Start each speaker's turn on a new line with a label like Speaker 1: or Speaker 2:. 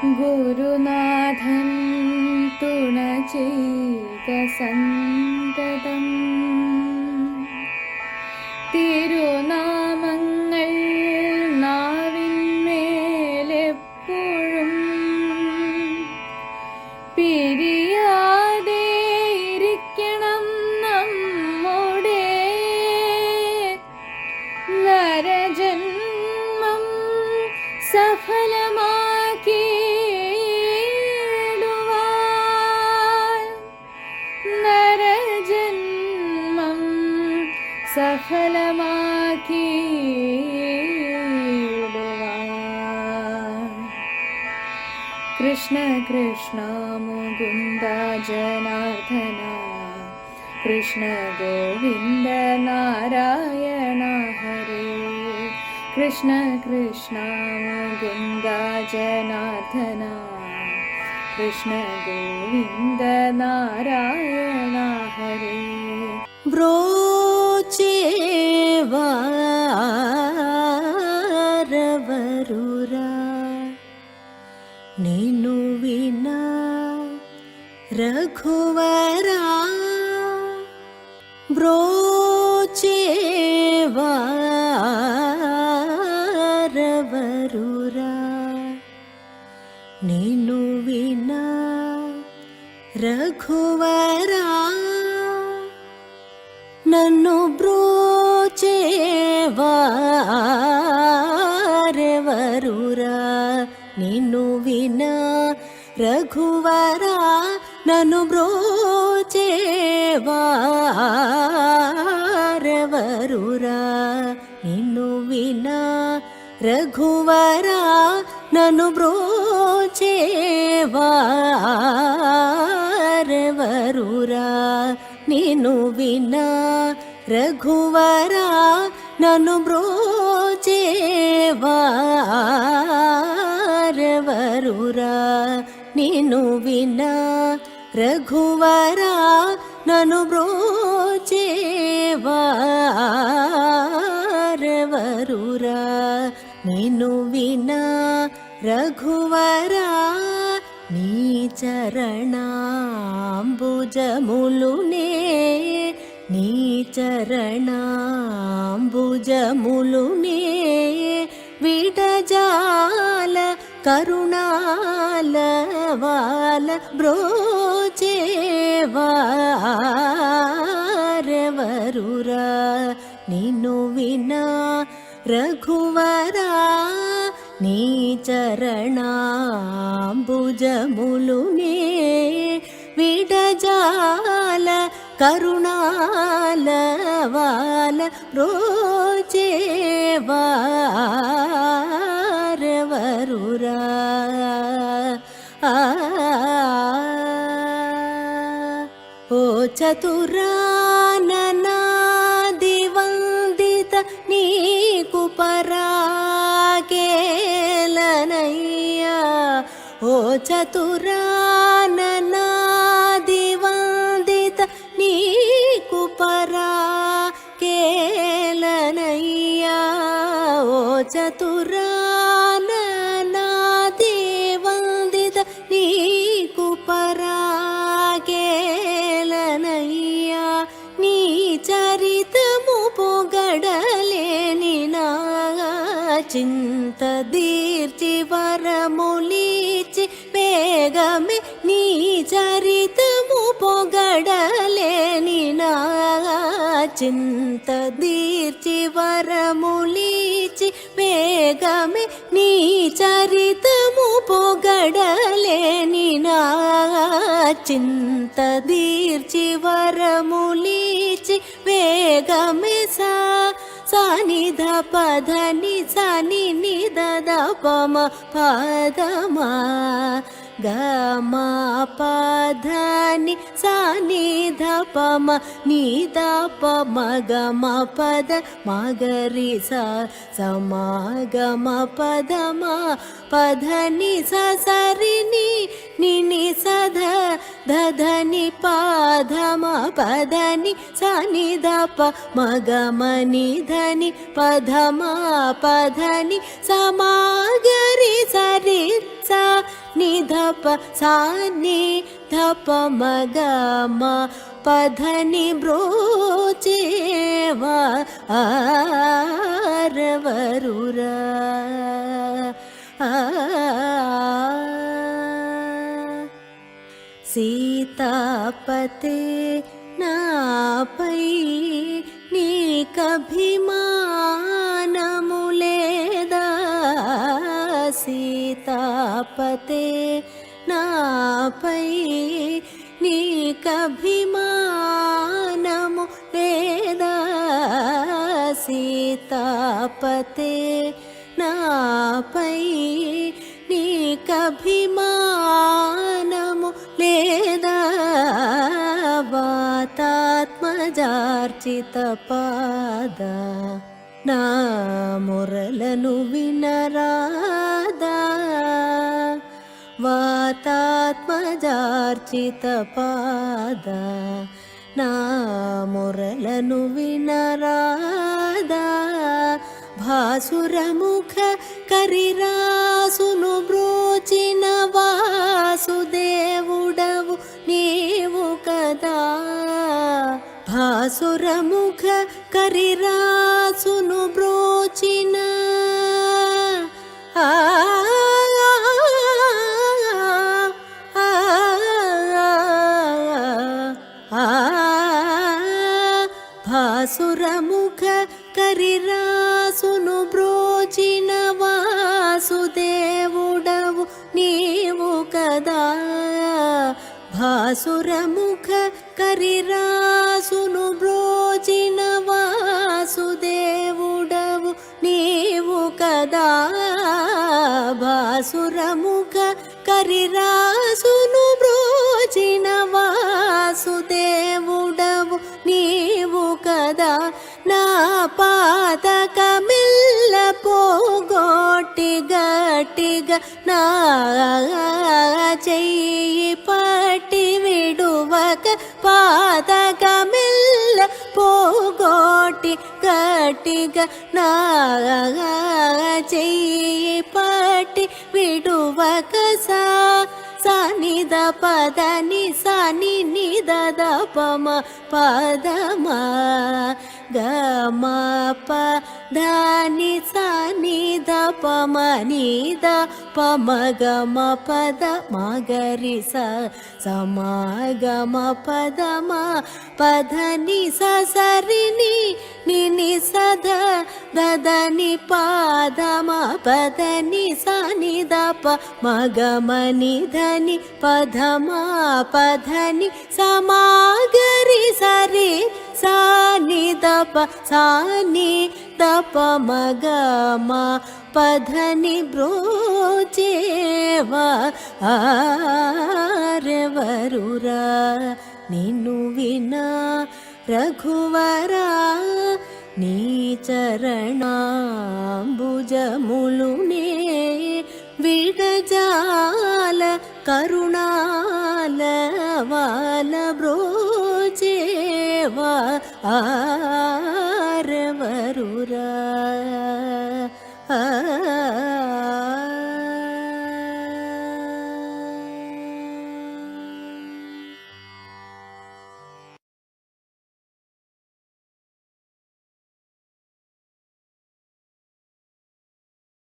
Speaker 1: ഗുരുനാഥൻ തുണ ചെയ്ത സന്തതം തിരുനാമങ്ങൾ നാവിന്മേലെപ്പോഴും പിരിയാതെ ഇരിക്കണം നമ്മുടെ നരജന്മം സഫലമാക്കിയിടുവാൻ നരജന്മം സഫലമാക്കിയിടുവാൻ. കൃഷ്ണ കൃഷ്ണ മുകുന്ദ ജനാർദ്ദന കൃഷ്ണ ഗോവിന്ദ നാരായണ ഹരേ. കൃഷ്ണ കൃഷ്ണ മുകുന്ദ ജനാർദ്ദന കൃഷ്ണ ഗോവിന്ദ നാരായണ ഹരേ.
Speaker 2: బ్రోచేవారవరురా నిన్ను వినా రఘువరా. బ్రోచేవారవరురా నిన్ను వినా రఘువరా. నన్ను బ్రోచేవారెవరురా నిన్ను వినా రఘువరా. నన్ను బ్రోచేవారెవరురా నిన్ను వినా రఘువరా. నన్ను బ్రోచేవారెవరురా నిన్ను వినా రఘువరా. నన్ను బ్రోచేవారెవరురా నిన్ను వినా రఘువరా. నన్ను బ్రోచేవారెవరురా నిన్ను వినా రఘువరా. నీ చరణాంబుజములునే నీ చరణాంబుజములునే విడజాల కరుణాల వాల బ్రోచేవారెవరురా నిన్ను వినా రఘువరా. నీ చరణాంబుజములునే విడజాల కరుణాల వాల బ్రోచేవారెవరురా. ఓ చతురాననాది వందిత నీకు పరాకేలనయ్యా. ఓ చతురాననాది వందిత నీకు పరాకేలనయ్యా. ఓ చతురాననాది వందిత నీకు పరాకేలనయ్యా. నీ చరితము పొగడలేని నా చింత దీర్చి వరములిచి వేగమే. నీ చరితము పొగడలేని నా చింత దీర్చి వరములిచి వేగమే. నీ చరితము పొగడలేని నా చింత దీర్చి వరములిచి వేగమే. సానిధ పధని సని నిద పమ పదమా గమ పధని సనిధ పమ నిద పమ గమ పద మగరి సమాగమ పదమా పధని సరిని నిని సధ ధధని పాధమ పదని సనిధ ప మగమని ధని పధమ పధని సమాగరి సరి ని ధప సా ని ధప మగ మ పధని బ్రోచేవా ఆరవరురా సీతాపతే నాపై నీకభిమానము లేదా సీతాపతే నాపై నీకభిమానము లేదా సీతాపతే నాపై నీకభిమానము లేదా వాతాత్మజార్చిత పాద నా మురలను వినరాదా వాతాత్మజార్చిత పాద నా మురలను వినరాదా భాసురముఖ కరిరాసును బ్రోచిన వాసుదేవుడవు నీవు కదా భాసురముఖ కరిరాసును బ్రోచిన భాసురముఖ కరిరాసును బ్రోచిన వాసుదేవుడవు నీవు కదా భాసురముఖ కరిరాసును బ్రోచిన వాసుదేవుడవు నీవు కదా భాసురముఖ కరిరాసును బ్రోచిన వాసుదేవుడవు నీవు కదా నా పాతకమిల్ల పోగొట్టి గట్టిగా నా చెయ్యి పట్టి విడువక పాతకమిల్ల పోగొట్టి గట్టిగా నా చెయ్యి పట్టి విడువక సాని ద పదని సాని నిద ద పమ పదమ గమ పదని సాని ద పమ నిద పమ గమ పద మగరి సమగమ పదమ పదని సరిని నిని సద దదని పాదమ పదని సని దప మగమని ధని పదమా పధని సమాగరి సరి సాని దప సాని దప మగమ పధని బ్రోచేవా ఆరెవరురా నిన్ను వినా రఘువరా నీ చరణాంబుజములునే విడజాల కరుణాల వాల బ్రోచేవా ఆరవరురా